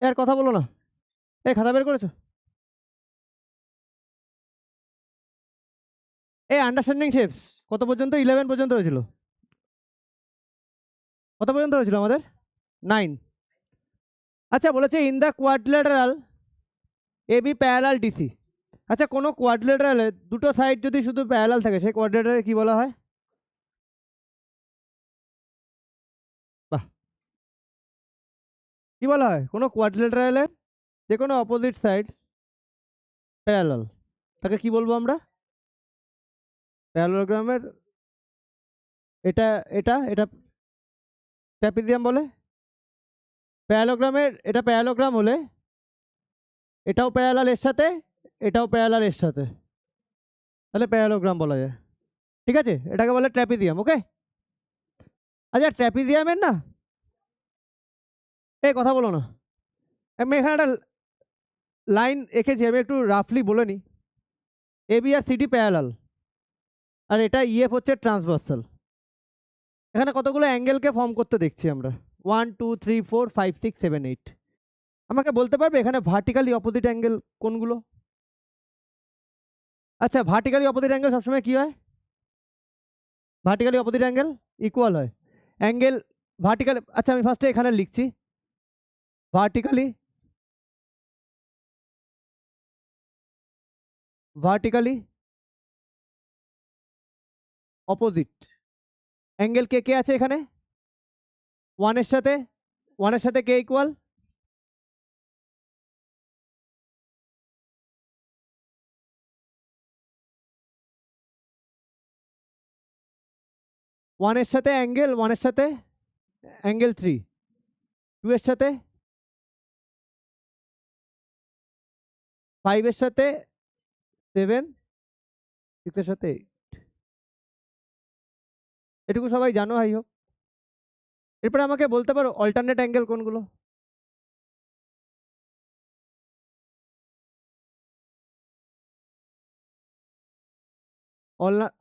আর কথা বলো না। এই খাতা বের করেছো? এই আন্ডারস্ট্যান্ডিং শেপস কত পর্যন্ত? 11 পর্যন্ত হয়েছিল। কত পর্যন্ত হয়েছিল আমাদের? 9। আচ্ছা, বলেছে in the quadrilateral A B parallel DC. আচ্ছা, কোনো কোয়াড্রিল্যাটারালে দুটো সাইড যদি শুধু প্যারালাল থাকে সেই কোয়াড্রিল্যাটারালে কি বলা হয়? বাহ, কি বলা হয়? কোনো কোয়াড্রিল্যাটারালে যে কোনো অপোজিট সাইড প্যারালাল, তাকে কি বলবো আমরা? প্যারালোগ্রামের এটা এটা এটা ট্র্যাপিজিয়াম বলে। প্যারালোগ্রামের এটা প্যারালোগ্রাম হলে এটাও প্যারালাল এর সাথে, এটাও প্যারালাল এর সাথে, তাহলে প্যারালোগ্রাম বলা যায়। ঠিক আছে, এটাকে বলে ট্র্যাপিজিয়াম। ওকে। আচ্ছা, ট্র্যাপিজিয়ামের না, এই কথা বলো না। আমি এখানে একটা লাইন এঁকেছি, আমি একটু রাফলি বলে নিই। A B R CD parallel, আর এটা ইএফ হচ্ছে ট্রান্সভার্সাল। এখানে কতগুলো অ্যাঙ্গেলকে ফর্ম করতে দেখছি আমরা। 1 2 3 4 5 6 7 8। আমাকে বলতে পারবে এখানে ভার্টিক্যালি অপোজিট অ্যাঙ্গেল কোনগুলো? আচ্ছা, ভার্টিক্যালি অপোজিট অ্যাঙ্গেল সবসময় কি হয়? ভার্টিক্যালি অপোজিট অ্যাঙ্গেল ইকুয়াল হয়। অ্যাঙ্গেল ভার্টিক্যাল, আচ্ছা আমি ফার্স্টে এখানে লিখছি ভার্টিক্যালি, ভার্টিক্যালি অপোজিট অ্যাঙ্গেল কে কে আছে এখানে? 1 এর সাথে, 1 এর সাথে কে ইকুয়াল? 1 এর সাথে অ্যাঙ্গেল, 1 এর সাথে অ্যাঙ্গেল 3, 2 এর সাথে 5 এর সাথে 7, 6 এর সাথে 8। এটুকু সবাই জানো, হাই হোক। এরপরে আমাকে বলতে পারো অল্টারনেট অ্যাঙ্গেল কোনগুলো?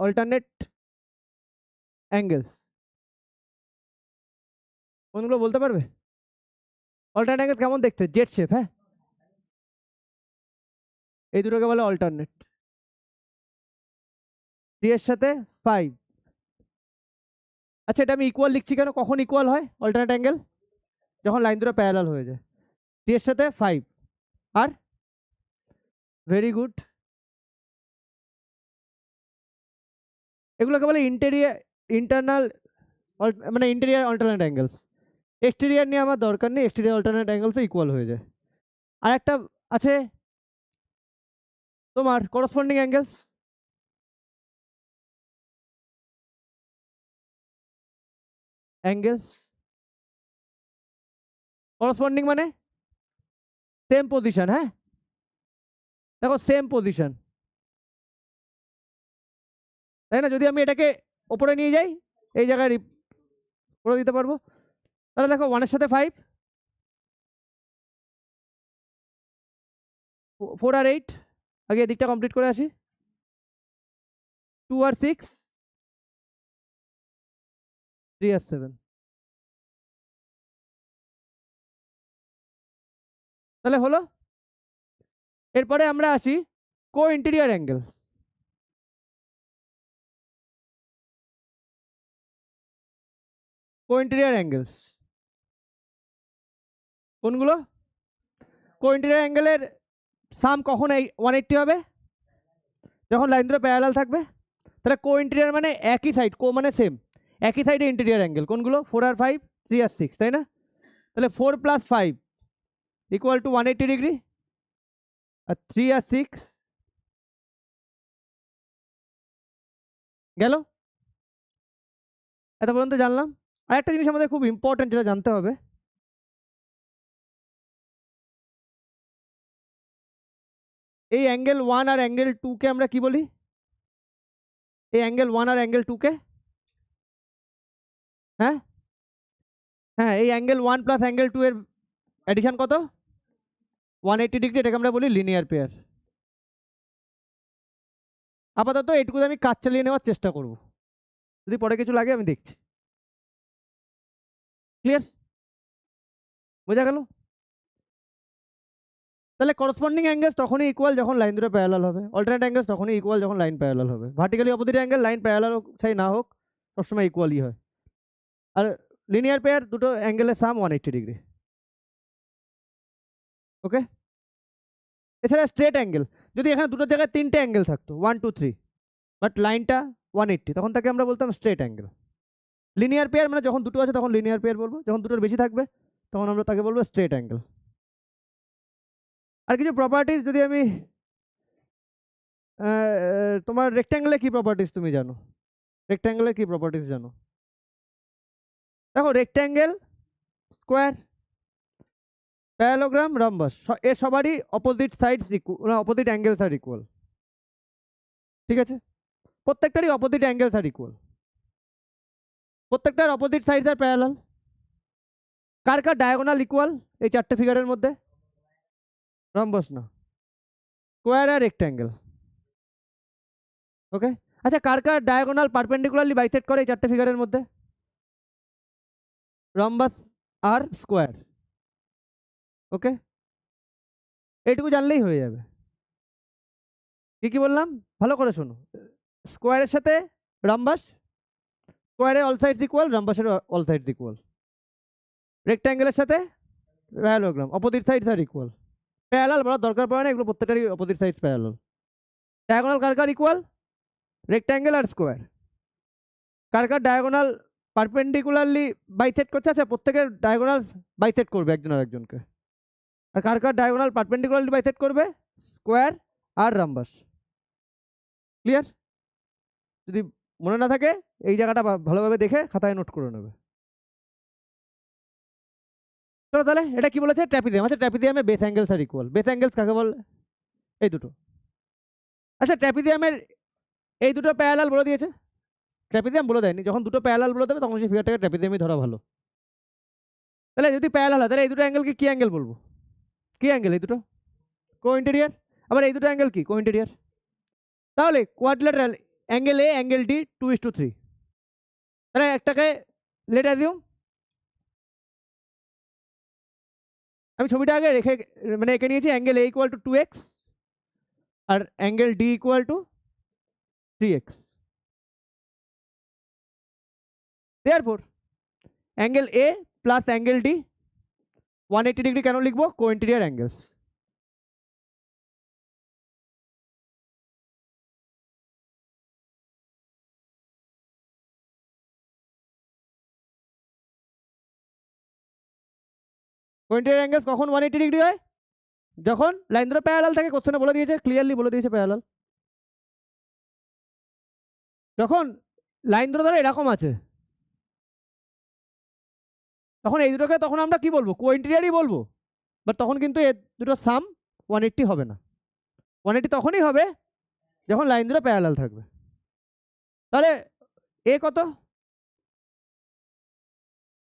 অল্টারনেট অ্যাঙ্গেলস কোনগুলো বলতে পারবে? অল্টারনেট অ্যাঙ্গেল কেমন দেখতে? জেড শেপ, হ্যাঁ, এই দুটোকে বলে অল্টারনেট। 3 এর সাথে 5। আচ্ছা, এটা আমি ইকুয়াল লিখছি কেন? কখন ইকুয়াল হয় অল্টারনেট অ্যাঙ্গেল? যখন লাইন দুটো প্যারালাল হয়ে যায়। 3 এর সাথে 5 আর ভেরি গুড, এগুলোকে বলে ইন্টেরিয়ার ইন্টারনাল, মানে ইন্টেরিয়ার অল্টারনেট অ্যাঙ্গেলস। এক্সটেরিয়ার নিয়ে আমার দরকার নেই, এক্সটেরিয়ার অল্টারনেট অ্যাঙ্গেলসও ইকুয়াল হয়ে যায়। আর একটা আছে তোমার করসপন্ডিং অ্যাঙ্গেলস। অ্যাঙ্গেলস করসপন্ডিং মানে সেম পজিশন, হ্যাঁ, দেখো সেম পজিশন, তাই না? যদি আমি এটাকে ওপরে নিয়ে যাই, এই জায়গায় করে দিতে পারবো। তাহলে দেখো 1 এর সাথে 5, 4 আর 8, আগে এদিকটা কমপ্লিট করে আসি। 2 আর 6, 3 আর 7। তাহলে হলো। এরপরে আমরা আসি কো ইন্টেরিয়ার অ্যাঙ্গেল। কো ইন্টেরিয়ার অ্যাঙ্গেলস কোনগুলো? কো ইন্টেরিয়ার অ্যাঙ্গেলের সাম কখন 180 হবে? যখন লাইন দুটো প্যারালাল থাকবে। তাহলে কো ইন্টেরিয়ার মানে একই সাইড, কো মানে সেম, একই সাইডে ইন্টেরিয়ার অ্যাঙ্গেল কোনগুলো? 4 আর 5, 3 আর 6, তাই না? তাহলে 4 + 5 ইকুয়াল টু 180 ডিগ্রি, আর 3 আর 6 গেল। এত পর্যন্ত জানলাম। আর একটা জিনিস আমাদের খুব ইম্পর্টেন্ট, যেটা জানতে হবে, এই অ্যাঙ্গেল 1 আর অ্যাঙ্গেল 2 কে আমরা কি বলি? এই অ্যাঙ্গেল 1 আর অ্যাঙ্গেল 2 কে, হ্যাঁ হ্যাঁ, এই অ্যাঙ্গেল 1 প্লাস অ্যাঙ্গেল 2 এর অ্যাডিশন কত? 180 ডিগ্রি। এটাকে আমরা বলি লিনিয়ার পেয়ার। আপাতত এইটুকু আমি কাজ চালিয়ে নেওয়ার চেষ্টা করব, যদি পরে কিছু লাগে আমি দেখছি। ক্লিয়ার? বোঝা গেল? তাহলে করসপন্ডিং অ্যাঙ্গেলস তখনই ইকুয়াল যখন লাইন দুটো প্যারালাল হবে, অল্টারনেট অ্যাঙ্গেলস তখনই ইকুয়াল যখন লাইন প্যারালাল হবে। Vertically opposite angle line parallel হোক চাই না হোক সবসময় ইকুয়ালই হয়। আর লিনিয়ার পেয়ার দুটো অ্যাঙ্গেলের সাম 180 ডিগ্রি। ওকে, এছাড়া স্ট্রেট অ্যাঙ্গেল, যদি এখানে দুটো জায়গায় তিনটে অ্যাঙ্গেল থাকতো 1 2 3 বাট লাইনটা 180, তখন তাকে আমরা বলতাম স্ট্রেট অ্যাঙ্গেল। লিনিয়ার পেয়ার মানে যখন দুটো আছে তখন লিনিয়ার পেয়ার বলবো, যখন দুটোর বেশি থাকবে তখন আমরা তাকে বলবো স্ট্রেট অ্যাঙ্গেল। আর কিছু প্রপার্টিস যদি আমি তোমার রেক্ট্যাঙ্গেলের কি প্রপার্টিস তুমি জানো? রেক্ট্যাঙ্গেলের কি প্রপার্টিস জানো? দেখো রেক্ট্যাঙ্গেল, স্কোয়ার, প্যারালোগ্রাম, রম্বাস, এর সবারই opposite sides equal, opposite angles are equal. ঠিক আছে, প্রত্যেকটারই অপোজিট অ্যাঙ্গেলস আর ইকুয়াল, প্রত্যেকটার অপোজিট সাইডস আর প্যারালাল। কার কার ডায়াগোনাল ইকুয়াল এই চারটে ফিগারের মধ্যে? রম্বস না, স্কোয়ার আর রেক্ট্যাঙ্গেল। ওকে, আচ্ছা কার কার ডায়াগোনাল পারপেন্ডিকুলারলি বাইসেক্ট করে এই চারটে ফিগারের মধ্যে? রম্বাস আর স্কোয়ার। ওকে, এইটুকু জানলেই হয়ে যাবে। কি কি বললাম ভালো করে শোনো। স্কোয়ারের সাথে রম্বাস, স্কোয়ারের অল সাইডস ইকুয়াল, রম্বাসের অল সাইডস ইকুয়াল। রেক্ট্যাঙ্গেলের সাথে parallelogram, opposite sides are equal. Parallel বলার দরকার পড়ে না, এগুলো প্রত্যেকটারই অপোজিট সাইডস প্যারালাল। ডায়াগোনাল কার কার ইকুয়াল? রেক্ট্যাঙ্গেল আর স্কোয়ার। কার কার ডায়াগোনাল পারপেন্ডিকুলারলি বাইসেক্ট করছে? আচ্ছা প্রত্যেকের ডায়াগোনাল বাইসেক্ট করবে একজন আর একজনকে। আর কার কার ডায়াগোনাল পারপেন্ডিকুলারলি বাইসেক্ট করবে? স্কোয়ার আর রাম্বাস। ক্লিয়ার? যদি মনে না থাকে এই জায়গাটা ভালোভাবে দেখে খাতায় নোট করে নেবে। চলো তাহলে এটা কি বলেছে? ট্র্যাপিজিয়াম। আচ্ছা ট্র্যাপিজিয়ামে base angles are equal. Base angles কাকে বলে? এই দুটো। আচ্ছা ট্র্যাপিজিয়ামের এই দুটো প্যারালাল বলে দিয়েছে, ট্র্যাপিজিয়াম বলে দেয়নি। যখন দুটো প্যারালাল বলে দেবে তখন সেই ফিগারটাকে ট্র্যাপিজিয়ামই ধরা ভালো। তাহলে যদি প্যারালাল হয় তাহলে এই দুটো অ্যাঙ্গেলকে কি অ্যাঙ্গেল বলবো? কি অ্যাঙ্গেল এই দুটো? কো ইন্টেরিয়ার। আবার এই দুটো অ্যাঙ্গেল কি? কো ইন্টেরিয়ার। তাহলে কোয়াড্রিল্যাটারাল অ্যাঙ্গেল এ অ্যাঙ্গেল ডি 2:3। তাহলে একটাকে লেট অ্যাজিউম, আমি ছবিটা আগে রেখে মানে এঁকে নিয়েছি, angle A equal to 2x আর angle D equal to 3x। Therefore angle A plus angle D 180 degree কেন লিখবো? Co interior angles. Co interior angles কখন 180 ডিগ্রি হয়? যখন লাইন দুটো প্যারালাল থাকে। কোশ্চেনে বলে দিয়েছে, ক্লিয়ারলি বলে দিয়েছে প্যারালাল। যখন লাইন দুটো ধরো এরকম আছে তখন এই দুটোকে তখন আমরা কি বলবো? কো ইন্টেরিয়ারই বলবো। বাট তখন কিন্তু এ দুটো সাম 180 হবে না। 180 তখনই হবে যখন লাইন দুটো প্যারালাল থাকবে। তাহলে এ কত?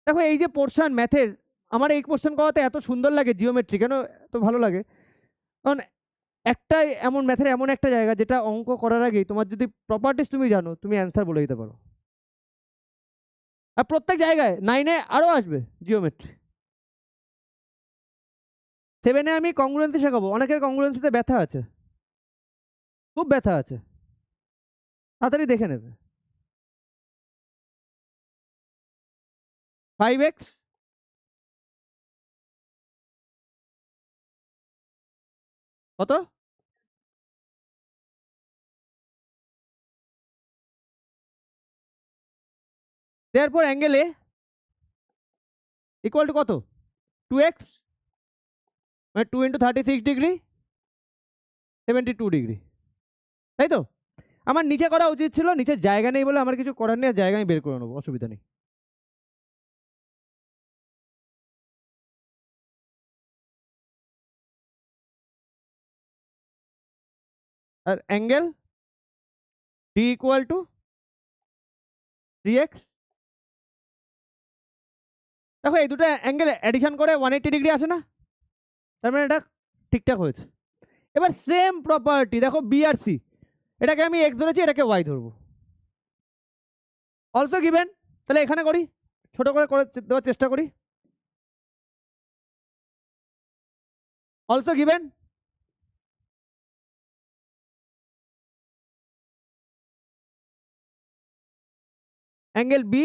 দেখো এই যে পোর্শন ম্যাথের, আমার এই কোশ্চেন করাতে এত সুন্দর লাগে, জিওমেট্রি কেন এত ভালো লাগে? কারণ একটা এমন ম্যাথের এমন একটা জায়গা যেটা অঙ্ক করার আগেই তোমার যদি প্রপার্টিস তুমি জানো তুমি অ্যান্সার বলে দিতে পারো। আর প্রত্যেক জায়গায় 9-এ আরও আসবে জিওমেট্রি। 7-এ আমি কংগ্রুয়েন্সি শেখাবো। অনেকের কংগ্রুয়েন্সিতে ব্যথা আছে, খুব ব্যথা আছে, তাড়াতাড়ি দেখে নেবে। 5x কত? দেয়ারপর অ্যাঙ্গেল এ ইকুয়াল টু কত? 2x মানে 2 × 36 ডিগ্রি 72 ডিগ্রি, তাই তো? আমার নিচে করা উচিত ছিল, নিচে জায়গা নেই বলে আমার কিছু করার নেই, জায়গা আমি বের করে নেবো, অসুবিধা নেই। আর angle D equal to 3x। দেখো এই দুটো অ্যাঙ্গেল অ্যাডিশন করে 180 ডিগ্রি আসে না? তার মানে এটা ঠিকঠাক হয়েছে। এবার সেম প্রপার্টি দেখো বি আর সি, এটাকে আমি এক্স ধরেছি, এটাকে ওয়াই ধরবো, অলসো গিভেন। তাহলে এখানে করি, ছোট করে করে দেওয়ার চেষ্টা করি। Also given angle B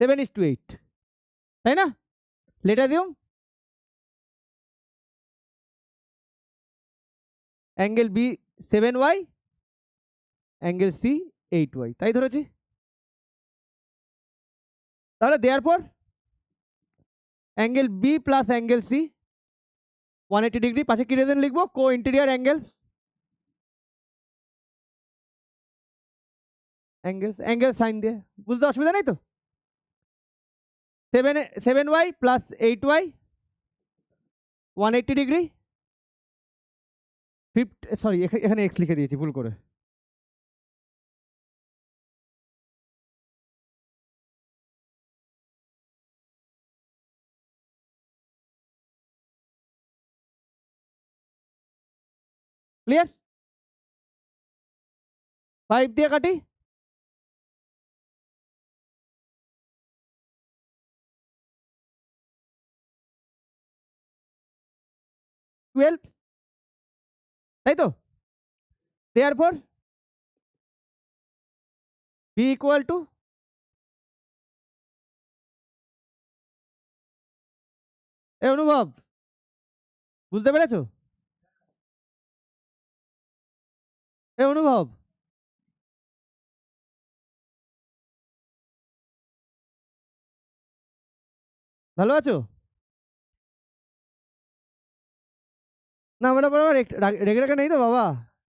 7:8, তাই না? লেটার দিও angle B 7y, angle C 8y, তাই ধরেছি। তাহলে দেওয়ার পর angle B plus angle C 180 degree, পাশে কি রেজেন লিখবো? Co interior angles, angle sign দিয়ে, বুঝতে অসুবিধা নেই তো? 7y plus 8y 180 degree, sorry এখানে এক্স লিখে দিয়েছি ভুল করে। ক্লিয়ার? 5 দিয়ে কাটি, টুয়েলভ, তাই তো? দেওয়ার পর বি ইকুয়াল টু এ অনুভব, বুঝতে পেরেছো? এ অনুভব, ভালো আছো? না আমরা বাবা রেগে রেখে নেই তো বাবা?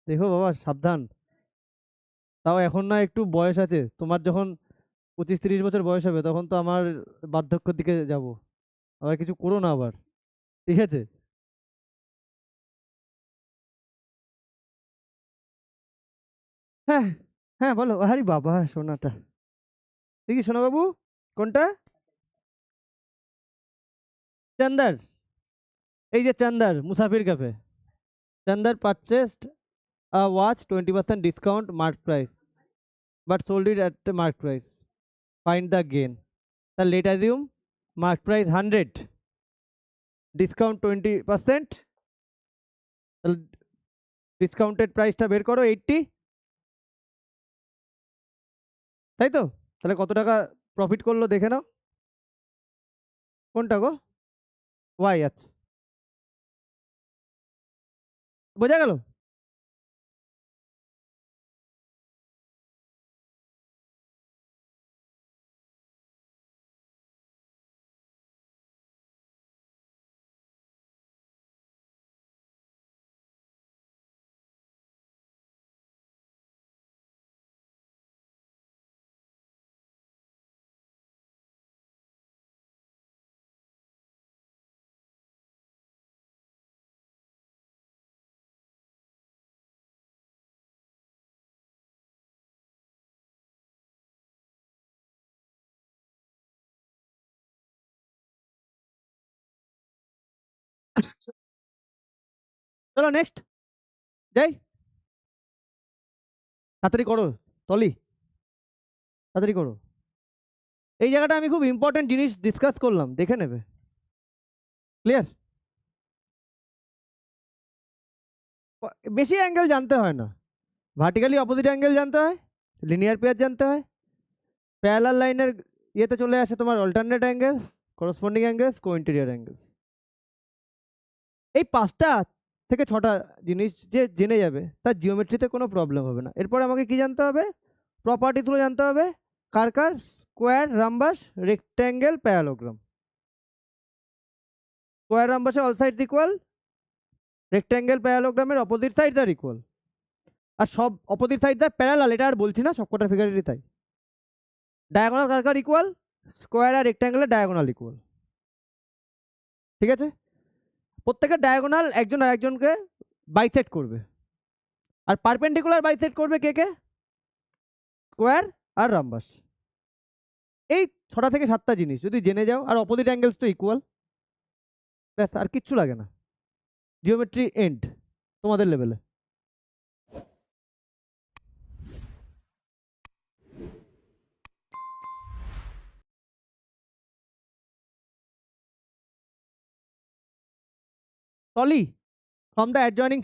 দেখো বাবা সাবধান, তাও এখন না একটু বয়স আছে, তোমার যখন 25-30 বছর বয়স হবে তখন তো আমার বার্ধক্যের দিকে যাব, আবার কিছু করো না আবার, ঠিক আছে? হ্যাঁ হ্যাঁ বলো, আরে বাবা সোনাটা, দেখি সোনা বাবু, কোনটা? চান্দার, এই যে চান্দার মুসাফির cafe, Chandar purchased a watch 20% discount mark price but sold it at the mark price, find the gain. The let assume mark price 100, discount 20%, discounted প্রাইসটা বের করো 80, তাই তো? তাহলে কত টাকা প্রফিট করলো দেখে নাও, কোনটা গো? ওয়াই, আচ্ছা বোঝা গেল। চলো নেক্সট যাই, তাড়াতাড়ি করো টলি, তাড়াতাড়ি করো। এই জায়গাটা আমি খুব ইম্পর্টেন্ট জিনিস ডিসকাস করলাম, দেখে নেবে। ক্লিয়ার? বেশি অ্যাঙ্গেল জানতে হয় না, ভার্টিক্যালি অপোজিট অ্যাঙ্গেল জানতে হয়, লিনিয়ার পেয়ার জানতে হয়, প্যারালাল লাইনের ইয়েতে চলে আসে তোমার অল্টারনেট অ্যাঙ্গেল, করসপন্ডিং অ্যাঙ্গেলস, কো ইন্টেরিয়র অ্যাঙ্গেলস। এই 5টা থেকে 6টা জিনিস যে জেনে যাবে তার জিওমেট্রিতে কোনো প্রবলেম হবে না। এরপর আমাকে কি জানতে হবে? প্রপার্টিসগুলো জানতে হবে, কার কার? Square, rhombus, rectangle, parallelogram. Square রাম্বাসে অল সাইডস ইকুয়াল, রেক্ট্যাঙ্গেল প্যারালোগ্রামের অপোজিট সাইডস আর ইকুয়াল, আর সব অপোজিট সাইডস আর প্যারালাল, এটা আর বলছি না, সবকটা ফিগারেরই তাই। ডায়াগোনাল কার কার ইকুয়াল? স্কোয়ার আর রেক্ট্যাঙ্গেলের ডায়াগোনাল ইকুয়াল, ঠিক আছে? প্রত্যেকের ডায়াগোনাল একজন আরেকজনকে বাইসেক্ট করবে, আর পারপেন্ডিকুলার বাইসেক্ট করবে কে কে? স্কোয়ার আর রাম্বাস। এই 6টা থেকে 7টা জিনিস যদি জেনে যাও, আর অপোজিট অ্যাঙ্গেলস তো ইকুয়াল, ব্যাস আর কিচ্ছু লাগে না, জিওমেট্রি এন্ড তোমাদের লেভেলে। টলি from the adjoining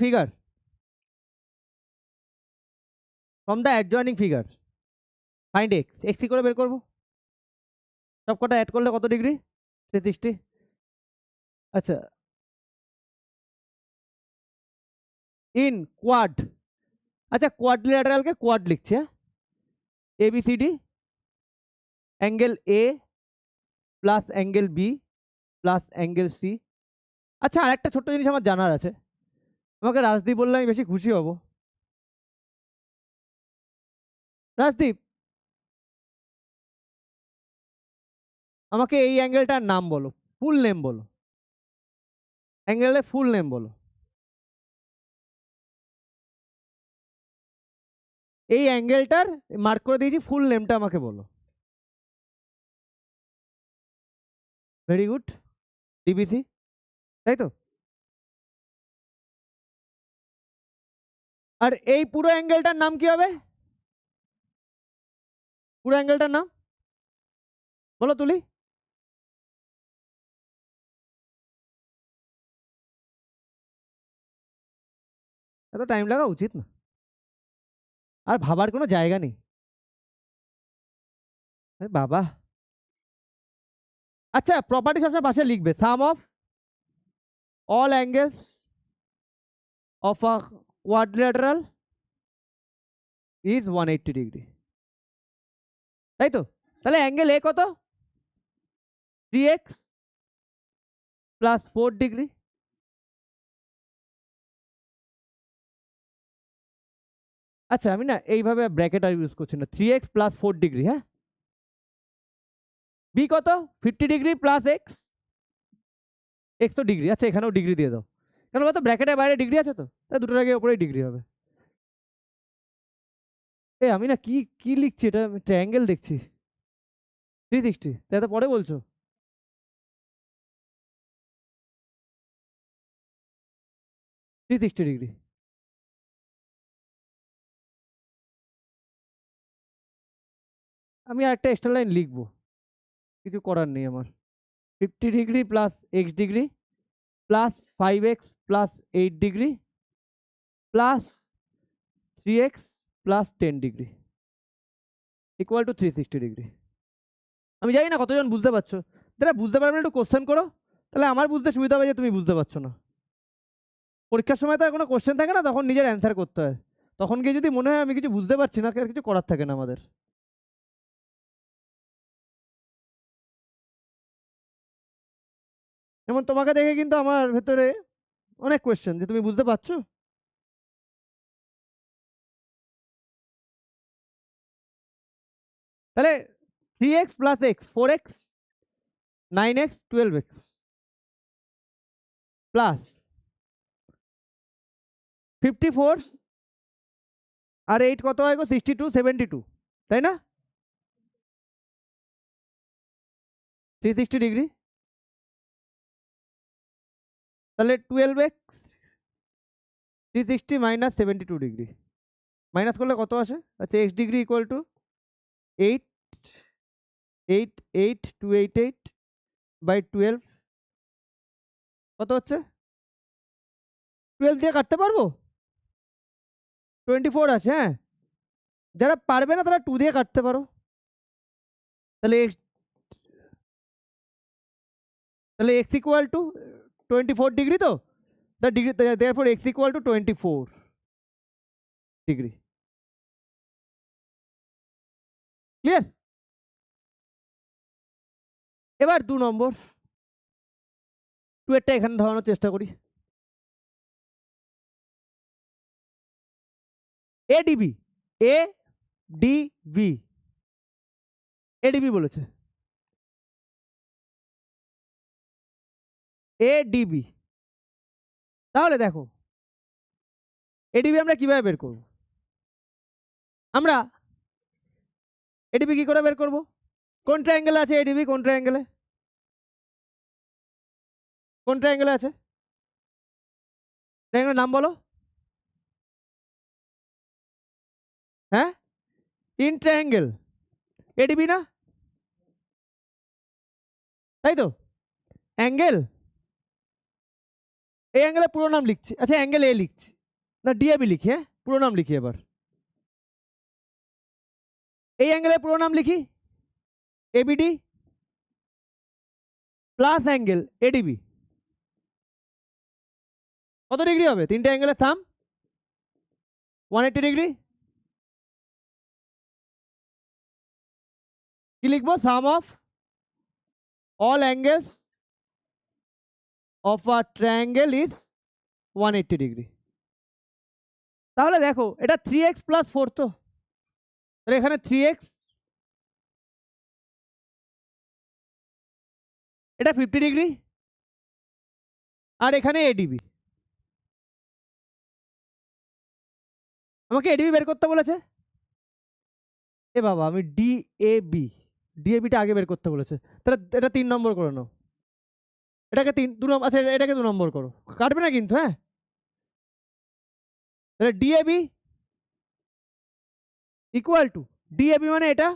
figure, find x, x কি করে বের করব? সব কটা অ্যাড করলে কত ডিগ্রি? 360। আচ্ছা, ইন কোয়াড, আচ্ছা কোয়াড্রিল্যাটারালকে কোয়াড লিখছি, হ্যাঁ, A B C D angle A plus angle B plus angle C. আচ্ছা, আর একটা ছোট্ট জিনিস আমার জানার আছে, আমাকে রাজদীপ বললে আমি বেশি খুশি হব। রাজদীপ, আমাকে এই অ্যাঙ্গেলটার নাম বলো, ফুল নেম বলো, অ্যাঙ্গেলের ফুল নেম বলো। এই অ্যাঙ্গেলটার মার্ক করে দিয়েছি, ফুল নেমটা আমাকে বলো। ভেরি গুড, ডিবিসি, তাই তো? আর এই পুরো অ্যাঙ্গেলটার নাম কি হবে? পুরো অ্যাঙ্গেলটার নাম বলো তুলি। এত টাইম লাগা উচিত না, আর ভাবার কোনো জায়গা নেই। বাবা, আচ্ছা প্রপার্টি সবসময় পাশে লিখবে, sum of all angles of a quadrilateral is 180 degree, তাই তো? তাহলে অ্যাঙ্গেল এ কত? 3x plus 4 degree. আচ্ছা, আমি না এইভাবে ব্র্যাকেট আর ইউজ করছি না, 3x প্লাস 4 ডিগ্রি, হ্যাঁ। বি কত? 50 ডিগ্রি প্লাস এক্স, এক্স তো ডিগ্রি, আচ্ছা এখানেও ডিগ্রি দিয়ে দাও, কেন বলতো ব্র্যাকেটের বাইরে ডিগ্রি আছে তো, তাই দুটোর আগে ওপরেই ডিগ্রি হবে। আমি না কি কি লিখছি, এটা আমি ট্রায়াঙ্গেল দেখছি। 360, তাই তো পরে বলছো। 360 ডিগ্রি। আমি আরেকটা এক্সট্রা লাইন লিখবো, কিছু করার নেই আমার। 50 degree plus x degree plus 5x plus 8 degree plus 3x plus 10 degree equal to 360 degree. আমি জানি না কতজন বুঝতে পারছো, যারা বুঝতে পারবে না একটু কোশ্চেন করো, তাহলে আমার বুঝতে সুবিধা হবে যে তুমি বুঝতে পারছো না। পরীক্ষার সময় তো আর কোনো কোশ্চেন থাকে না, তখন নিজের অ্যান্সার করতে হয়, তখন গিয়ে যদি মনে হয় আমি কিছু বুঝতে পারছি না, আর কিছু করার থাকে না আমাদের। যেমন তোমাকে দেখে কিন্তু আমার ভেতরে অনেক কোয়েশ্চেন, যে তুমি বুঝতে পারছো। তাহলে 3x plus x 4x 9x 12x plus 54 আর 8 কত হয় গো? 62 72, তাই না? 360 ডিগ্রি, তাহলে 12x 360 মাইনাস 72 ডিগ্রি, মাইনাস করলে কত আসে? আচ্ছা, x degree equal to 8 8 8 288 by 12, কত হচ্ছে? 12 দিয়ে কাটতে পারবো? 24 আছে, হ্যাঁ। যারা পারবে না তারা 2 দিয়ে কাটতে পারো। তাহলে x ইকুয়াল টু 24 ডিগ্রি, তো the degree therefore x equal to 24 degree. Clear? এবার 2 নম্বর, 2 এরটা এখানে ধরানোর চেষ্টা করি। এডিবি, এডিবি, এডিবি বলেছে, এডিবি। তাহলে দেখো এডিবি আমরা কিভাবে বের করব? আমরা এডিবি কি করে বের করব? কোন ট্রায়াঙ্গেলে আছে এডিবি? কোন ট্রায়াঙ্গেলে? কোন ট্রায়াঙ্গেলে আছে? ট্রায়াঙ্গেলের নাম বলো। হ্যাঁ, ইন ট্রায়াঙ্গেল, এডিবি না, তাই তো? অ্যাঙ্গেল এই অ্যাঙ্গেলের পুরো নাম লিখছি, আচ্ছা অ্যাঙ্গেল এ লিখছি না, ডিএবি লিখি, হ্যাঁ পুরো নাম লিখি। এবার এই অ্যাঙ্গেলের পুরো নাম লিখি, এবিডি প্লাস অ্যাঙ্গেল এডিবি। কত ডিগ্রি হবে? তিনটে অ্যাঙ্গেলের সাম 180 ডিগ্রি। কি লিখবো? Sum of all angles of a triangle is 180 degree. তাহলে দেখো এটা 3x প্লাস 4, তো তাহলে এখানে 3x, এটা 50 ডিগ্রি, আর এখানে এডিবি। আমাকে এডিবি বের করতে বলেছে। এ বাবা, আমি ডিএবিটা আগে বের করতে বলেছে, তাহলে এটা 3 নম্বর করে নাও। এটাকে 2 নম্বর, আচ্ছা এটাকে 2 নম্বর করো, কাটবে না কিন্তু, হ্যাঁ। তাহলে ডিএবি ইকুয়াল টু, ডিএবি মানে এটা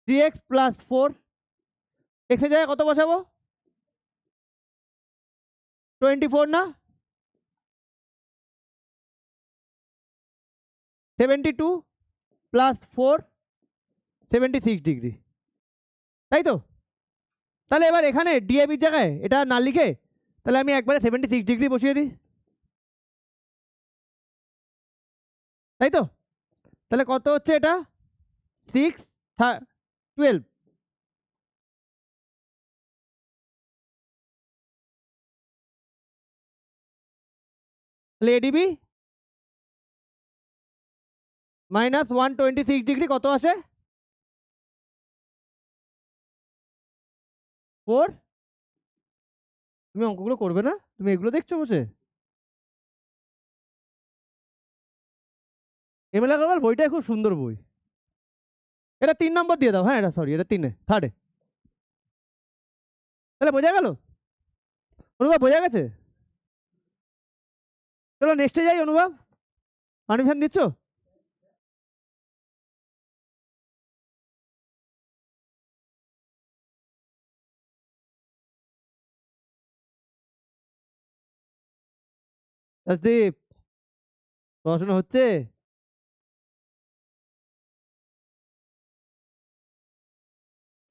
3x প্লাস 4, x এর জায়গায় কত বসাবো? 24 না, 72 প্লাস 4 76 ডিগ্রি, তাই তো? তাহলে এবার এখানে ডিএবির জায়গায় এটা না লিখে তাহলে আমি একবারে 76 ডিগ্রি বসিয়ে দিই, তাই তো? তাহলে কত হচ্ছে এটা? 6 12। তাহলে এডিবি মাইনাস 126 ডিগ্রি কত আসে? 4। তুমি অঙ্কগুলো করবে না? তুমি এগুলো দেখছো বসে? এমএলএ আগরওয়াল বইটা খুব সুন্দর বই। এটা 3 নম্বর দিয়ে দাও, হ্যাঁ এটা সরি, এটা 3-এ। তাহলে বোঝা গেল? অনুভব বোঝা গেছে? চলো নেক্সটে যাই। অনুভব পারমিশন দিচ্ছ? রাজদীপ, পড়াশোনা হচ্ছে?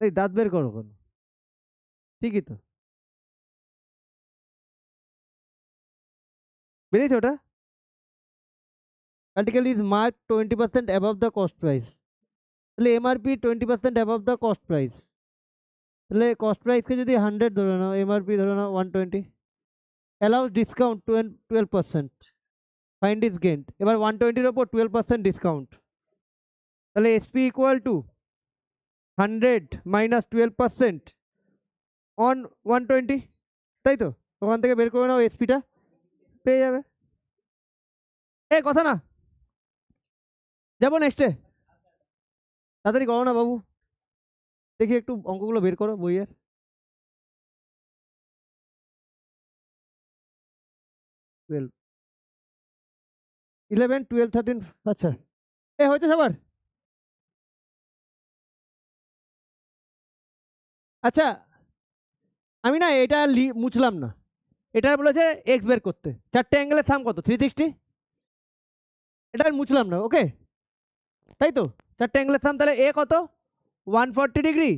এই দাঁত বের করো কেন? ঠিকই তো বেরিয়েছে ওটা। Article is mark 20% above the cost price. তাহলে MRP 20% above the cost price. তাহলে কস্ট প্রাইসকে যদি 100 ধরে নাও, এমআরপি ধরে নাও 120, allows discount 12%, find is gained. এবার 120-এর ওপর 12% ডিসকাউন্ট, তাহলে SP equal to 100 minus 12% on 120, তাই তো? ওখান থেকে বের করে নাও, এসপিটা পেয়ে যাবে। এই কথা না, যাবো নেক্সটে। তাড়াতাড়ি করো না বাবু, দেখি একটু অঙ্কগুলো বের করো বইয়ের। 12, 11, 12, 13, আচ্ছা এ হয়েছে সবার? আচ্ছা আমি না এটা মুছলাম না, এটা বলেছে এক্স বের করতে, চারটে অ্যাঙ্গেলের সাম কত? 360। এটা আর মুছলাম না, ওকে, তাই তো? চারটে অ্যাঙ্গেলের সাম, তাহলে এ কত? 140 ডিগ্রি,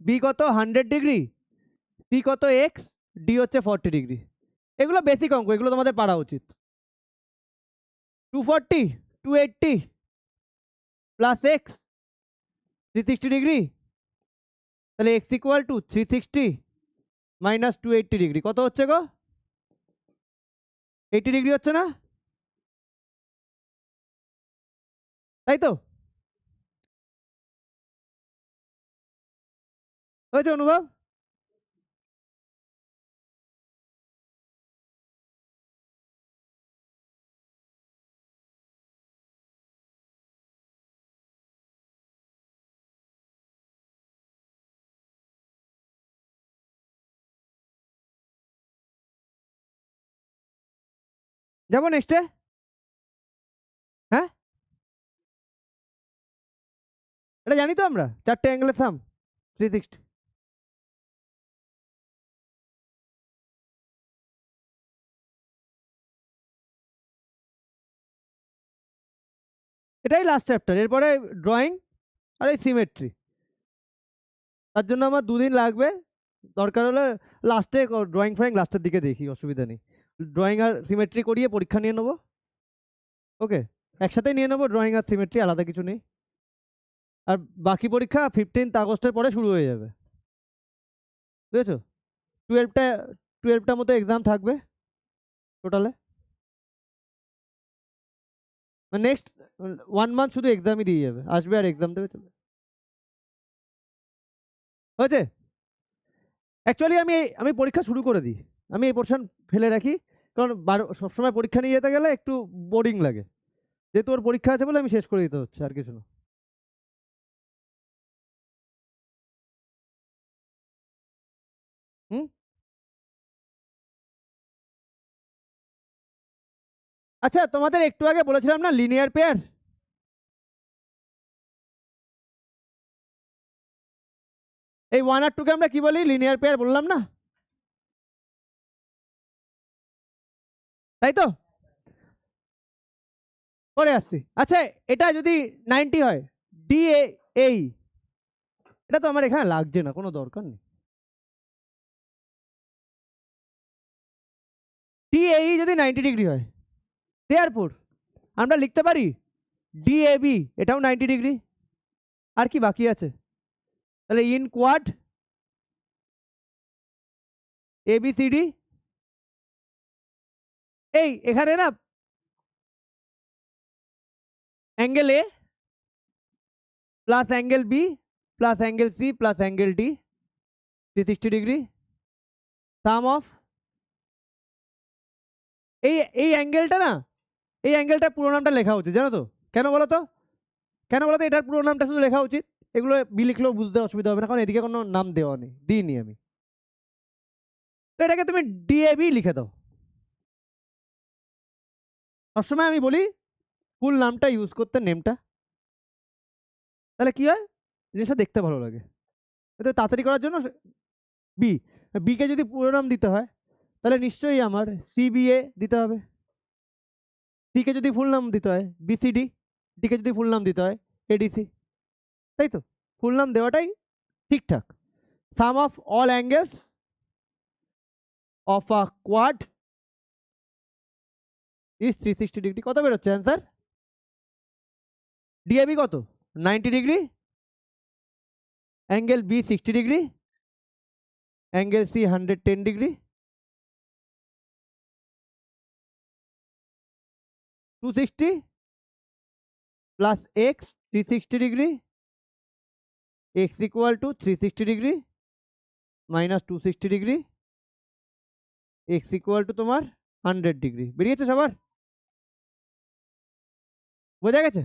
বি কত? 100 ডিগ্রি, সি কত? এক্স, ডি হচ্ছে 40 ডিগ্রি। এগুলো বেসিক অঙ্ক, এগুলো তোমাদের পারা উচিত। 240, 280 প্লাস এক্স 360 ডিগ্রি, তাহলে x equal to 360 minus 280 degree, কত হচ্ছে গো? 80 ডিগ্রি হচ্ছে না, তাই তো? হয়েছে অনুভব? যাবো নেক্সটে, হ্যাঁ এটা জানি তো আমরা, চারটে অ্যাঙ্গেলের সাম 360। এটাই লাস্ট চ্যাপ্টার, এরপরে ড্রয়িং আর এই সিমেট্রি। তার জন্য আমার 2 দিন লাগবে, দরকার হলে লাস্টে ড্রয়িং ফ্রয়িং লাস্টের দিকে দেখি, অসুবিধা নেই। ড্রয়িং আর সিমেট্রি করিয়ে পরীক্ষা নিয়ে নেবো। ওকে, একসাথেই নিয়ে নেবো, ড্রয়িং আর সিমেট্রি, আলাদা কিছু নেই। আর বাকি পরীক্ষা 15 আগস্টের পরে শুরু হয়ে যাবে, বুঝেছো? 12টা মতো এক্সাম থাকবে টোটালে, মানে নেক্সট 1 মান্থ শুধু এক্সামই দিয়ে যাবে, আসবে আর এক্সাম দেবে, চলে। হয়েছে? অ্যাকচুয়ালি আমি পরীক্ষা শুরু করে দিই, আমি এই পোর্শন ফেলে রাখি, কারণ সবসময় পরীক্ষা নিয়ে যেতে গেলে একটু বোরিং লাগে। যেহেতু ওর পরীক্ষা আছে বলে আমি শেষ করে দিতে হচ্ছে, আর কিছু না। হুম, আচ্ছা, তোমাদের একটু আগে বলেছিলাম না লিনিয়ার পেয়ার, এই 1 আর 2 কে আমরা কি বলি? লিনিয়ার পেয়ার বললাম না, তাই তো? পরে আসছি। আচ্ছা, এটা যদি 90 হয়, ডি এই, এটা তো আমার এখানে লাগছে না, কোনো দরকার নেই। ডি এই যদি 90 ডিগ্রি হয়, দেয়ারফর আমরা লিখতে পারি ডিএবি, এটাও 90 ডিগ্রি। আর কি বাকি আছে? তাহলে ইন কোয়াড এবিসিডি, এই এখানে না angle A plus angle B plus angle C plus angle D 360 degree, sum of এই অ্যাঙ্গেলটা না, এই অ্যাঙ্গেলটা পুরো নামটা লেখা উচিত, জানো তো? কেন বলো তো? কেন বলো তো এটার পুরো নামটা শুধু লেখা উচিত? এগুলো বি লিখলেও বুঝতে অসুবিধা হবে না, কারণ এদিকে কোনো নাম দেওয়া নেই, দিইনি আমি। তো এটাকে তুমি ডিএবি লিখে দাও। সবসময় আমি বলি ফুল নামটা ইউজ করতে, নেমটা, তাহলে কি হয়, জিনিসটা দেখতে ভালো লাগে। এটা তাড়াতাড়ি করার জন্য বি, বিকে যদি পুরো নাম দিতে হয় তাহলে নিশ্চয়ই আমার সিবিএ দিতে হবে, সিকে যদি ফুল নাম দিতে হয় বিসিডি, ডিকে যদি ফুল নাম দিতে হয় এডিসি, তাই তো? ফুল নাম দেওয়াটাই ঠিকঠাক। Sum of all angles of a quad is 360 degree. কত বেরোচ্ছে অ্যান্সার? ডিএবি কত? 90 degree, angle B 60 degree, angle C 110 degree, 260 plus x 360 degree, x equal to 360 degree minus 260 degree, x equal to তোমার 100 degree. বেরিয়েছে সবার? বোঝা গেছে?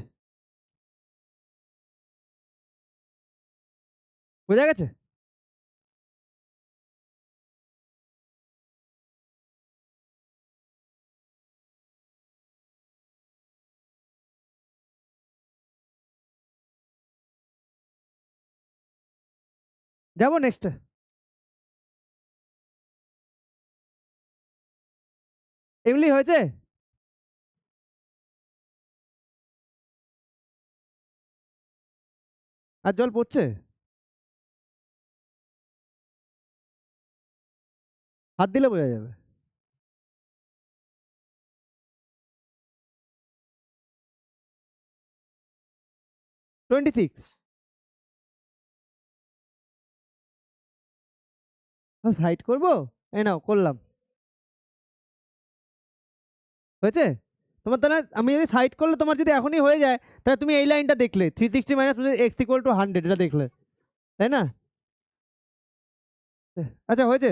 বোঝা গেছে? যাবো নেক্সট। এমনি হয়েছে? আর জল পড়ছে? হাত দিলে বোঝা যাবে। টোয়েন্টি সিক্স সাইড করবো, এই নাও করলাম। হয়েছে তোমার? তাহলে আমি যদি সাইড করলে তোমার যদি এখনই হয়ে যায়, তাহলে তুমি এই লাইনটা দেখলে 360 মাইনাস এক্স ইকুয়াল টু 100, এটা দেখলে, তাই না? আচ্ছা, হয়েছে?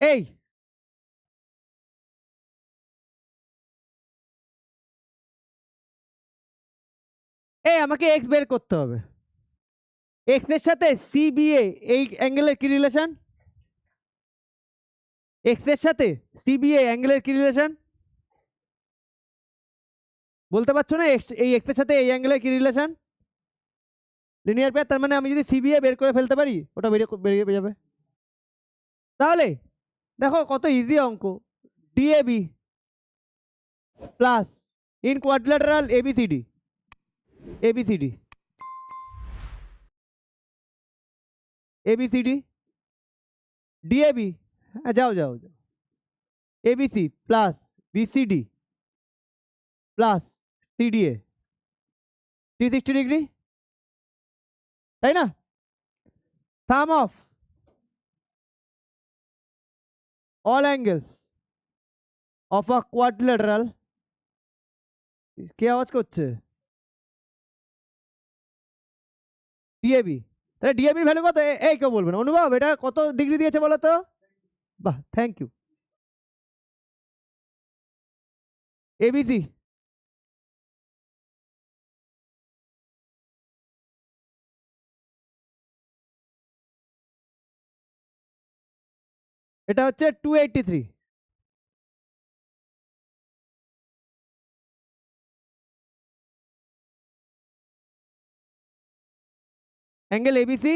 এই এই আমাকে এক্স বের করতে হবে। এক্স এর সাথে সিবিএ এই অ্যাঙ্গেলের কি রিলেশন? এক্স এর সাথে সিবিএ অ্যাঙ্গেলের কি রিলেশন? বলতে পারছো না? এই এক্স এর সাথে এই অ্যাঙ্গেলের কি রিলেশন? লিনিয়ার পেয়ার, তার মানে আমি যদি সিবিএ বের করে ফেলতে পারি, ওটা বেরিয়ে বেরিয়ে যাবে। তাহলে দেখো কত ইজি অঙ্ক, DAB plus in quadrilateral ABCD, ABCD ABCD DAB, হ্যাঁ যাও যাও যাও, ABC plus BCD plus CDA 360 degree, তাই না? Sum of all angles of a quadrilateral, কে আওয়াজ করছে? ডিএবি, তাহলে ডিএবির ভ্যালু কত? এই কেউ বলবেন অনুভব এটা কত ডিগ্রি দিয়েছে বলো তো? বাহ, থ্যাংক ইউ। এবিসি এটা হচ্ছে 283, অ্যাঙ্গেল এবিসি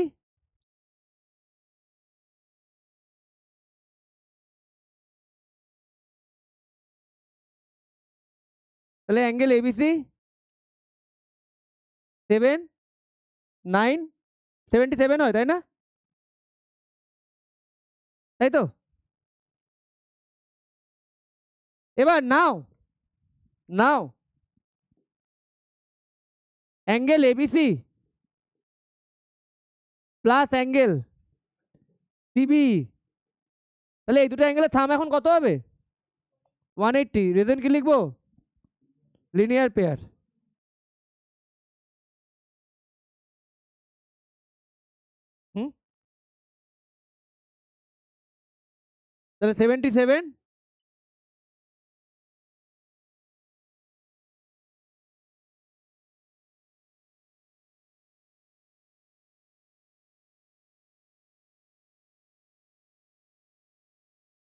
তাহলে অ্যাঙ্গেল এবিসি 77 হয়, তাই না? তাই তো? এবার নাও নাও angle ABC plus angle CB, তাহলে এই দুটো অ্যাঙ্গেলের থাম এখন কত হবে? 180। রিজন কি লিখবো? Linear pair. হুম, তাহলে 77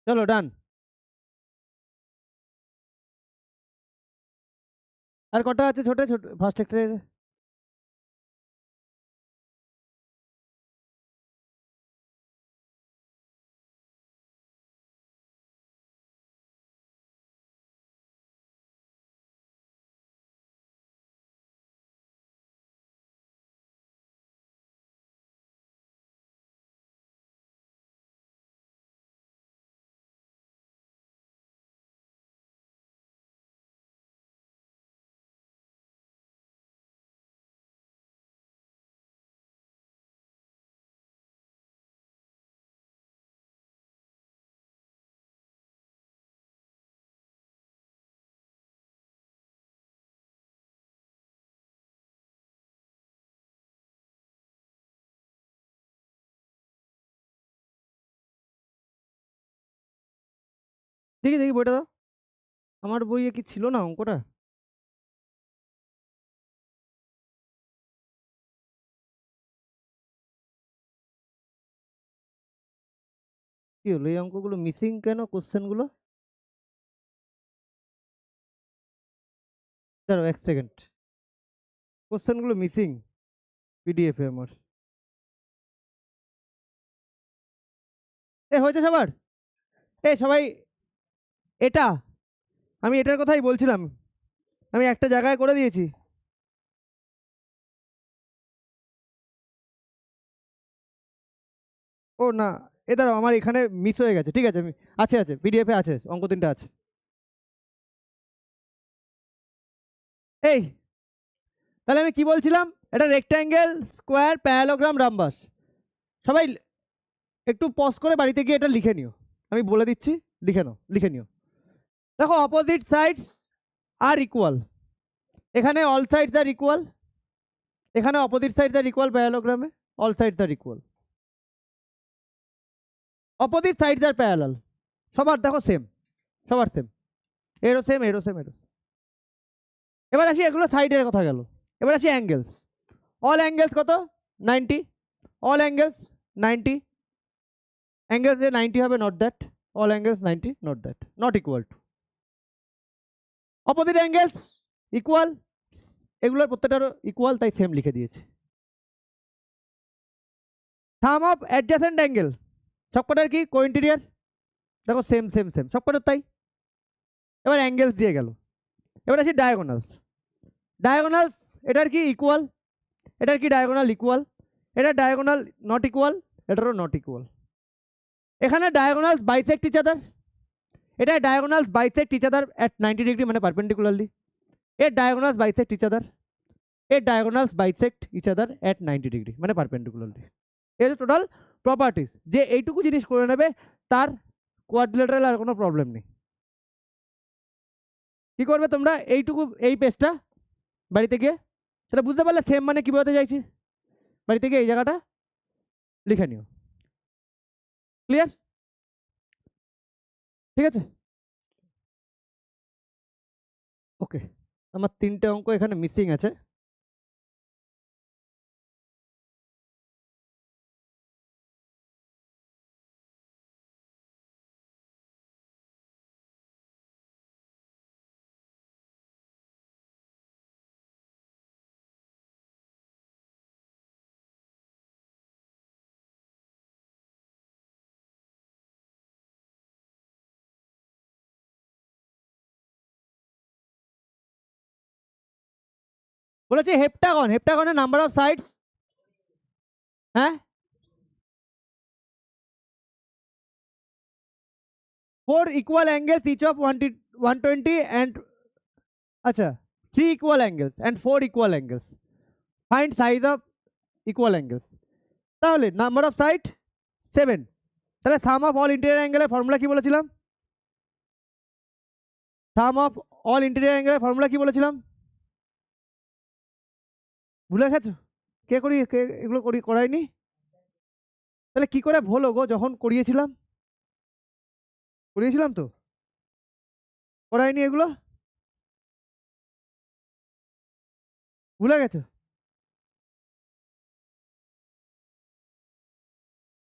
চলো ডান। আর কটা আছে ছোট ছোট ফার্স্ট এক্সারসাইজ? দেখি দেখি বইটা দাও, আমার বইয়ে কি ছিল না অঙ্কটা? কি হলো এই অঙ্কগুলো মিসিং কেন কোশ্চেনগুলো? দাঁড়াও 1 সেকেন্ড, কোশ্চেনগুলো মিসিং পিডিএফে আমার। হয়েছে সবার? সবাই, এটা আমি এটার কথাই বলছিলাম, আমি একটা জায়গায় করে দিয়েছি। ও না, দাঁড়াও আমার এখানে মিস হয়ে গেছে, ঠিক আছে আমি, আছে আছে পিডিএফে আছে, অঙ্ক 3টা আছে। এই তাহলে আমি কি বলছিলাম, এটা রেক্ট্যাঙ্গেল স্কোয়ার প্যারালোগ্রাম রাম্বাস। সবাই একটু পজ করে বাড়িতে গিয়ে এটা লিখে নিও, আমি বলে দিচ্ছি, লিখে নাও, লিখে নিও। দেখো অপোজিট সাইডস আর ইকুয়াল, এখানে অল সাইডস আর ইকুয়াল, এখানে opposite sides are equal প্যারালোগ্রামে, all sides are equal, opposite sides are parallel, সবার দেখো সেম, সবার সেম, এরও সেম এরও সেম এরও। এবার আসি, এগুলো সাইডের কথা গেল, এবার আসি অ্যাঙ্গেলস। অল অ্যাঙ্গেলস কত? 90, অল অ্যাঙ্গেলস 90, অ্যাঙ্গেলস যে 90 হবে, not that, all angles 90 not that, not equal to. Opposite angles equal, এগুলোর প্রত্যেকটারও ইকুয়াল, তাই সেম লিখে দিয়েছি। সাম অফ অ্যাডজাসেন্ট অ্যাঙ্গেল, সবকটার কি কোইন্টেরিয়ার? দেখো সেম সেম সেম সবকটার তাই। এবার অ্যাঙ্গেলস দিয়ে গেল, এবার আসি ডায়াগোনালস। ডায়াগোনালস এটার কি ইকুয়াল, এটার কি ডায়াগোনাল ইকুয়াল, এটা ডায়াগোনাল নট ইকুয়াল, এটারও নট ইকুয়াল। এখানে ডায়াগোনালস বাইসেক্ট ইচ আদার, এটা diagonals bisect each other at 90 degree মানে পারপেন্ডিকুলারলি। এর ডায়াগোনালস বাইসেক্ট ইচ আদার, এর diagonals bisect each other at 90 degree মানে পারপেন্ডিকুলারলি। এর টোটাল প্রপার্টিস, যে এইটুকু জিনিস করে নেবে তার কোয়াড্রিলেটারাল আর কোনো প্রবলেম নেই। কি করবে তোমরা এইটুকু, এই পেজটা বাড়িতে গিয়ে সেটা বুঝতে পারলে সেম মানে কি বলতে চাইছি, বাড়িতে গিয়ে এই জায়গাটা লিখে নিও। ক্লিয়ার? ঠিক আছে, ওকে। আমার 3টে অঙ্ক এখানে মিসিং আছে। বলেছি হেপ্টাগন, হেপ্টাগনের নাম্বার অফ সাইডস, হ্যাঁ 4 equal angles each of 120 and আচ্ছা 3 equal angles and 4 equal angles, find size of equal angles। তাহলে নাম্বার অফ সাইড 7, তাহলে সাম অফ অল ইন্টেরিয়র অ্যাঙ্গেলের ফর্মুলা কি বলেছিলাম? সাম অফ অল ইন্টেরিয়র অ্যাঙ্গেলের ফর্মুলা কি বলেছিলাম? ভুলে গেছো? কে এগুলো করায়নি? তাহলে কি করে ভুলো গো, যখন করিয়েছিলাম, করিয়েছিলাম তো, করায়নি এগুলো, ভুলে গেছো?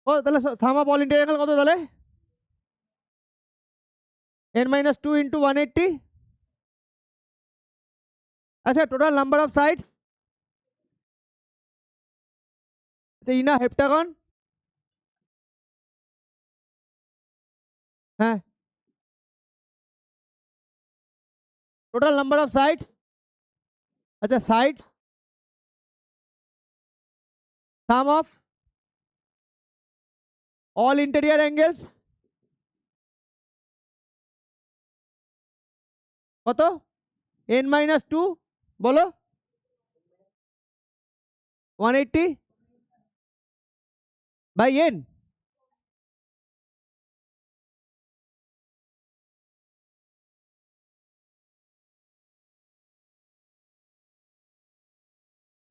ও তাহলে সাম অফ অল ইন্টেরিয়র অ্যাঙ্গেল কত তাহলে? n-2 into 180। আচ্ছা টোটাল নাম্বার অফ সাইডস, আচ্ছা ইনা হেপ্টাগন, হ্যাঁ টোটাল নাম্বার অফ সাইডস, আচ্ছা sides some of all interior angles কত? n-2 বলো, 180 by n,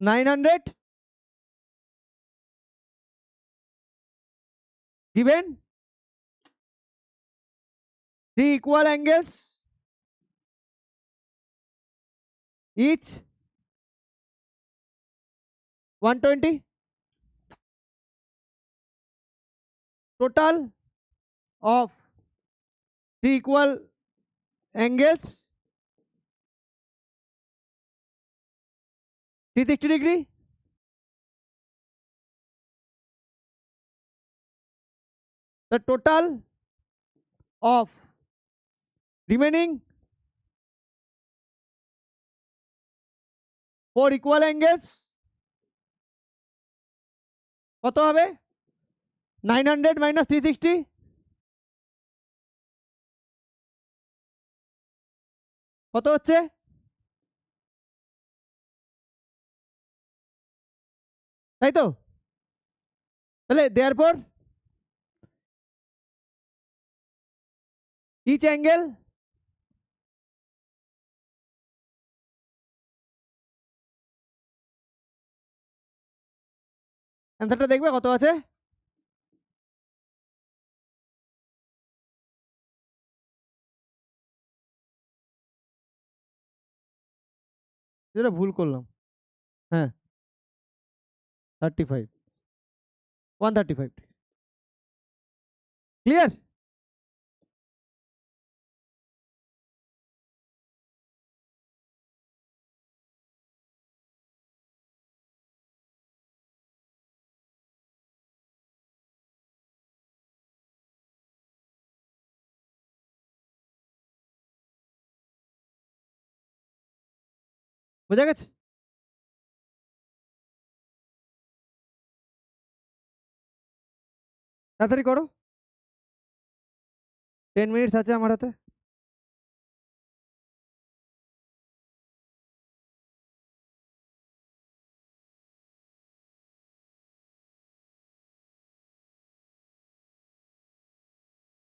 (900) given 3 equal angles each 120, total of 3 equal angles 360 degree, the total of remaining 4 equal angles কত হবে? 900 minus 360 কত হচ্ছে? তাই তো? তাহলে therefore each angle অ্যান্সারটা দেখবে কত আছে। যেটা ভুল করলাম, হ্যাঁ 35, 135। ক্লিয়ার? বোঝা গেছে? তাড়াতাড়ি করো, 10 মিনিটস আছে আমার হাতে।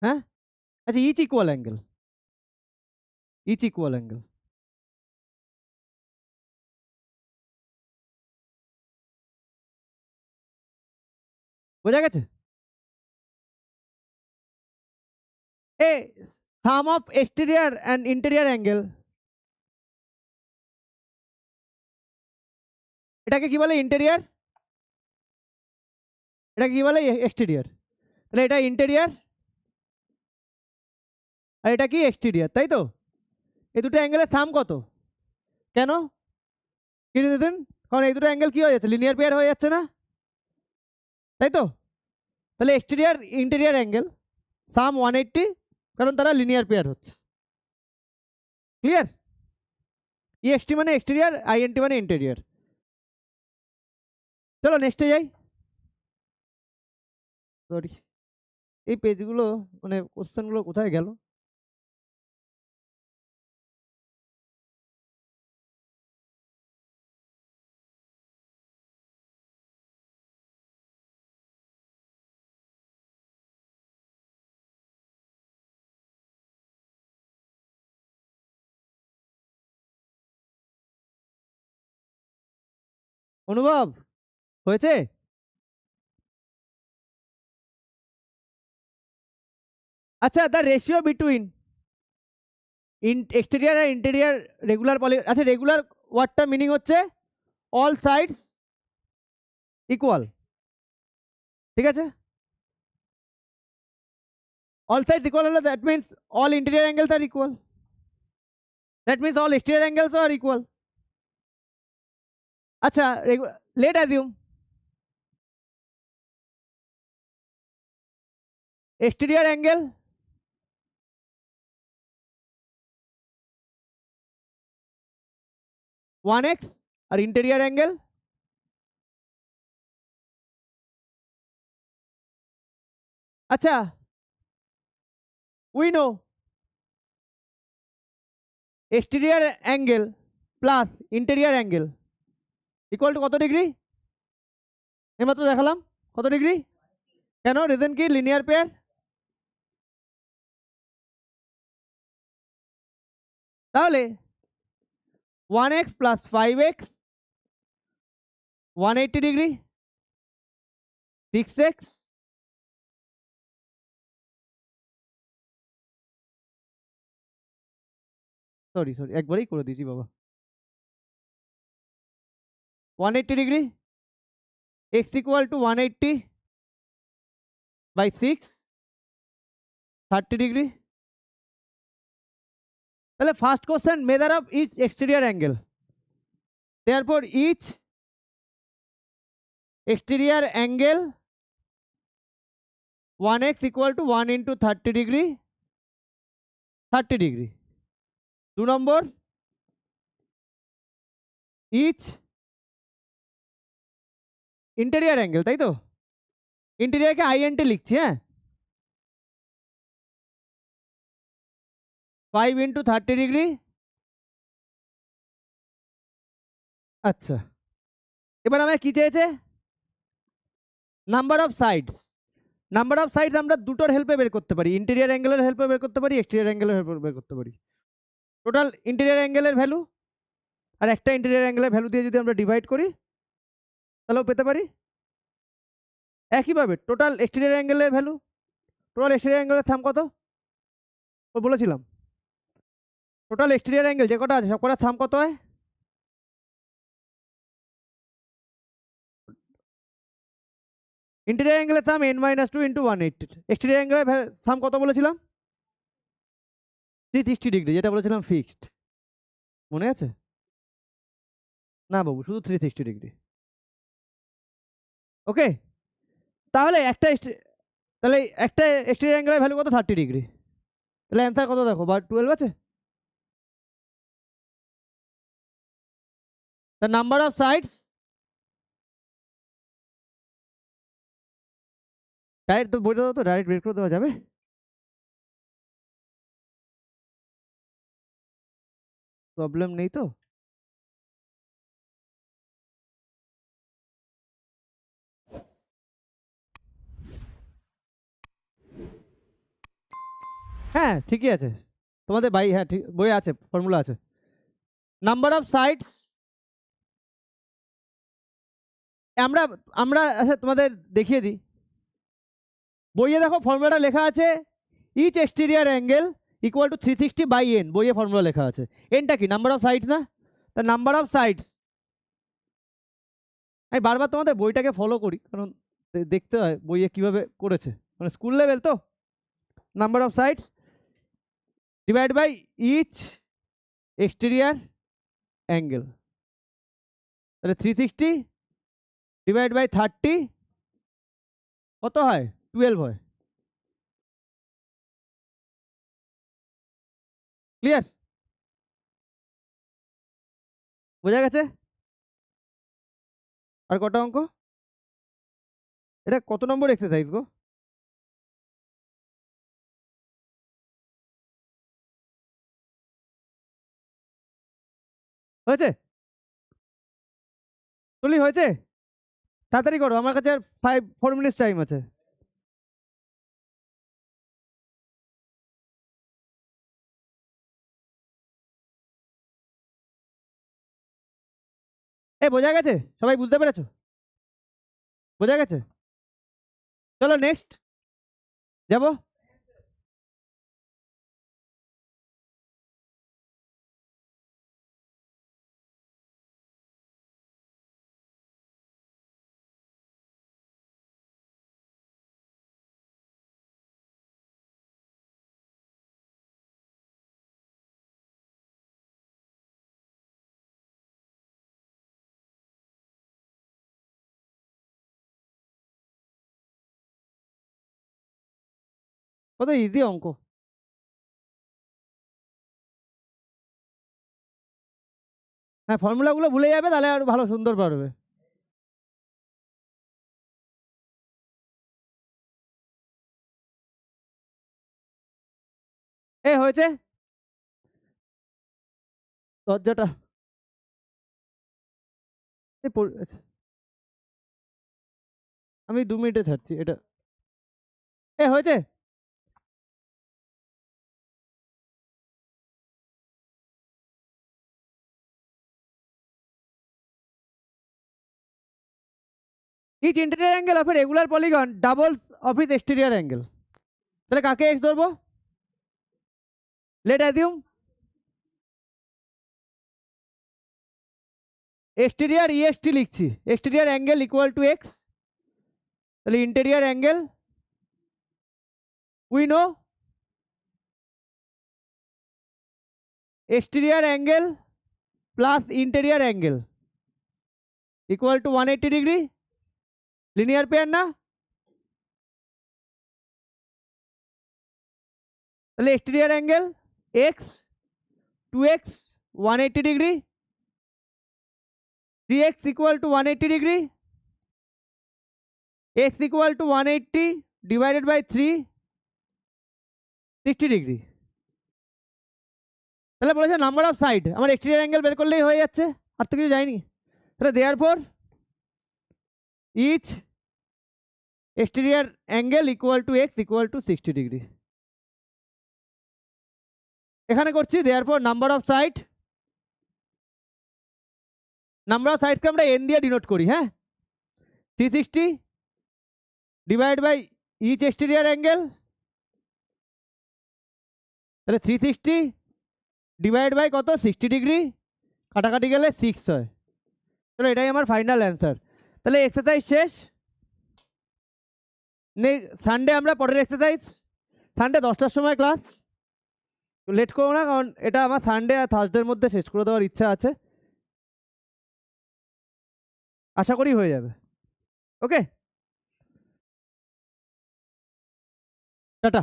হ্যাঁ, আচ্ছা, each equal angle, each equal angle. বোঝা গেছে? A sum of exterior and interior angle, এটাকে কি বলে? ইন্টেরিয়ার। এটাকে কি বলে? এক্সটেরিয়ার। তাহলে এটা ইন্টেরিয়ার আর এটা কি? এক্সটেরিয়ার, তাই তো? এই দুটো অ্যাঙ্গেলের সাম কত? কেন? কি দিতেন? কারণ এই দুটো অ্যাঙ্গেল কি হয়ে যাচ্ছে? লিনিয়ার পেয়ার হয়ে যাচ্ছে না, তাই তো? তাহলে এক্সটেরিয়ার ইন্টেরিয়ার অ্যাঙ্গেল সাম 180, কারণ তারা লিনিয়ার পেয়ার হচ্ছে। ক্লিয়ার? ইএক্সটি মানে এক্সটেরিয়ার, আইএনটি মানে ইন্টেরিয়ার। চলো নেক্সটে যাই। সরি, এই পেজগুলো মানে কোশ্চেনগুলো কোথায় গেল? অনুভব হয়েছে? আচ্ছা, দ্য রেশিও বিটুইন এক্সটেরিয়ার আর ইন্টেরিয়ার রেগুলার পলি, আচ্ছা রেগুলার ওয়ার্ডটা মিনিং হচ্ছে অল সাইডস ইকুয়াল, ঠিক আছে? অল সাইডস ইকুয়াল হলে that means all interior angles are equal, that means all exterior angles are equal. আচ্ছা, let assume exterior angle 1x আর interior angle, আচ্ছা we know exterior angle plus interior angle equal to কত degree? এইমাত্র দেখালাম, কত degree? কেন? Reason কি? Linear pair. তাহলে 1x plus 5x 180 degree, 6x sorry sorry একবারই করে দিয়েছি বাবা, 180 degree, x equal to 180 by 6, 30 degree. তাহলে first question, measure of each exterior angle, therefore each exterior angle 1x equal to 1 into 30 degree, 30 degree। 2 number, each interior angle, তাই তো? ইন্টেরিয়ারকে int লিখছি, হ্যাঁ, 5 into 30 degree. আচ্ছা, এবার আমার কি চেয়েছে? Number of sides. Number of sides আমরা দুটোর হেল্পে বের করতে পারি, ইন্টেরিয়ার অ্যাঙ্গেলের হেল্পে বের করতে পারি, এক্সটেরিয়ার অ্যাঙ্গেলের হেল্পে বের করতে পারি। টোটাল ইন্টেরিয়ার অ্যাঙ্গেলের ভ্যালু আর একটা ইন্টেরিয়ার অ্যাঙ্গেলের ভ্যালু দিয়ে যদি আমরা ডিভাইড করি তাহলেও পেতে পারি। একইভাবে টোটাল এক্সটেরিয়ার অ্যাঙ্গেলের ভ্যালু, টোটাল এক্সটেরিয়ার অ্যাঙ্গেলের সাম কত বলেছিলাম? টোটাল এক্সটেরিয়ার অ্যাঙ্গেল যে কটা আছে সব কটার সাম কত হয়? ইন্টেরিয়ার অ্যাঙ্গেলের সাম n-2 ইন্টু 180। এক্সটেরিয়ার অ্যাঙ্গেলের সাম কত বলেছিলাম? 360 ডিগ্রি, যেটা বলেছিলাম ফিক্সড, মনে আছে? না বাবু, শুধু 360 ডিগ্রি। ওকে, তাহলে তাহলে একটা এক্সটেরিয়ার অ্যাঙ্গেলের ভ্যালু কত? 30 ডিগ্রি। তাহলে অ্যান্সার কত দেখো, বা 12 আছে? The number of sides, direct তো বইটা দাও তো, ডাইরেক্ট বের করে দেওয়া যাবে? প্রবলেম নেই তো? হ্যাঁ ঠিকই আছে তোমাদের ভাই, হ্যাঁ ঠিক বই আছে, ফর্মুলা আছে। নাম্বার অফ সাইডস, আমরা আমরা আচ্ছা তোমাদের দেখিয়ে দিই। বইয়ে দেখো ফর্মুলাটা লেখা আছে, each exterior angle equal to 360 by n, বইয়ে ফর্মুলা লেখা আছে। এনটা কি? নাম্বার অফ সাইডস না? তা নাম্বার অফ সাইডস, আমি বারবার তোমাদের বইটাকে ফলো করি কারণ দেখতে হয় বইয়ে কিভাবে করেছে, মানে স্কুল লেভেল তো। Number of sides divide by each exterior angle, তাহলে 360 ডিভাইড বাই 30 কত হয়? 12 হয়। ক্লিয়ার? বোঝা গেছে? আর কটা অঙ্ক? এটা কত নম্বর এক্সারসাইজ গো? হয়েছে? তুলি হয়েছে? তাড়াতাড়ি করো, আমার কাছে আর 4 মিনিটস টাইম আছে। এ বোঝা গেছে? সবাই বুঝতে পেরেছো? বোঝা গেছে? চলো নেক্সট যাবো। কত ইজি অঙ্ক। হ্যাঁ ফর্মুলাগুলো ভুলে যাবে তাহলে আর ভালো সুন্দর পারবে। এ হয়েছে? দরজাটা আচ্ছা, আমি 2 মিনিটে ছাড়ছি এটা। এ হয়েছে? Each interior angle of a regular polygon doubles of is exterior angle, তাহলে কাকে এক্স ধরবো? লেট অ্যাজিউম এক্সটেরিয়র ইএসটি লিখছি, exterior angle equal to x, তাহলে interior angle we know exterior angle plus interior angle equal to 180 degree, linear pair না? তাহলে exterior angle x 2x 180 degree, 3x equal to 180 degree, x equal to 180 divided by 3 60 degree. তাহলে বলেছে number of side, আমার exterior angle বের করলেই হয়ে যাচ্ছে, আর তো কিছু যায়নি। তাহলে therefore each exterior angle equal to x equal to 60 degree. এখানে করছি therefore number of side, number of সাইডকে আমরা এন দিয়ে ডিনোট করি। হ্যাঁ 360 divide by each exterior angle, তাহলে 360 ডিভাইড বাই কত 60 ডিগ্রি, কাটাকাটি গেলে 6 হয়। চলো এটাই আমার ফাইনাল অ্যান্সার। তাহলে এক্সারসাইজ শেষ। সানডে আমরা পরের এক্সারসাইজ, সানডে 10টার সময় ক্লাস, লেট করো না কারণ এটা আমার সানডে আর থার্সডের মধ্যে শেষ করে দেওয়ার ইচ্ছা আছে, আশা করি হয়ে যাবে। ওকে টাটা।